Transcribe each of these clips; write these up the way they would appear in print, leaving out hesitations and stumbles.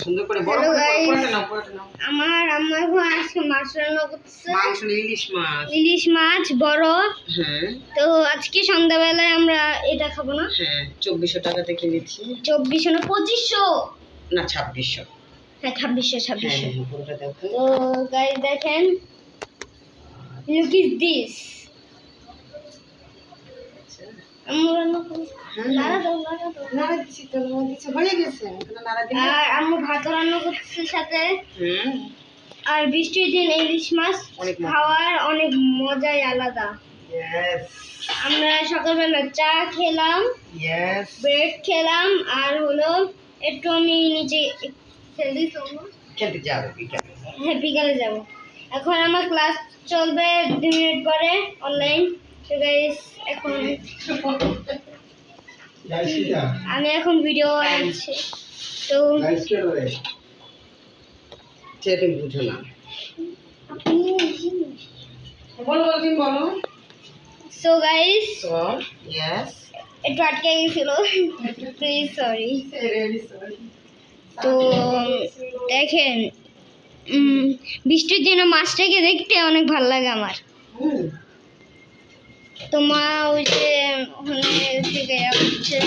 সুন্দর করে বড় করে পরোটা নাও। আমার আম্মা এখন আজকে মাছ রান্না করতেছে। মাংস ইলিশ মাছ বড়। হ্যাঁ। তো আজকে সন্ধ্যাবেলায় আমরা এটা খাবো না? হ্যাঁ, 2400 টাকাতে কিনেছি। 2400 না 2500? না 2600। হ্যাঁ 2600। হ্যাঁ, পুরোটা দেখো। তো গাইস দেখেন, look is this. আম্মু রান্না করছে। নাড়া দাও। নাড়া দিছি তো, হয়ে গেছে। নাড়া দিলে আর আম্মু ভাত রান্না করছে সাথে। হুম। আর বৃষ্টির দিন ইলিশ মাছ খাওয়ার অনেক মজাই আলাদা। ইয়েস। আমরা সকালবেলা চা খেলাম, ইয়েস। ব্রেড খেলাম, আর হলো একটু আমি নিচে খেলতে যাবো বিকালে। হ্যাঁ বিকালে যাব। এখন আমার ক্লাস চলবে 2 মিনিট পরে অনলাইন। তো গাইস এখন আমি এখন ভিডিও বানাচ্ছি। তো সেটা বুঝো না। বলো। So guys, yes. একটু আটকে গেছিল, প্লিজ সরি। তো দেখেন, বৃষ্টির দিনে মাছটাকে দেখতে অনেক ভালো লাগে আমার। তো মা ওই যে ওখানে থেকে হচ্ছে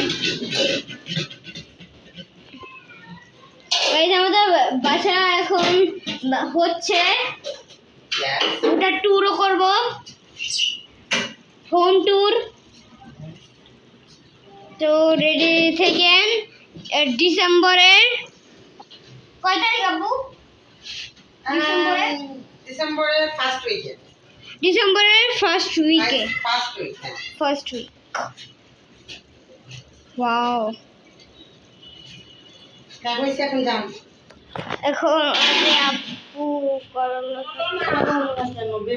আমাদের বাসা এখন হচ্ছে, ওটা ট্যুরও করব, হোম ট্যুর। তো রেডি থাকেন। ডিসেম্বরের কয় তারিখ আব্বু? ডিসেম্বরের ফার্স্ট উইকে। ডিসেম্বরের ফার্স্ট উইকে। First week. ওয়াও। এখন যান। এখন আপু করোনা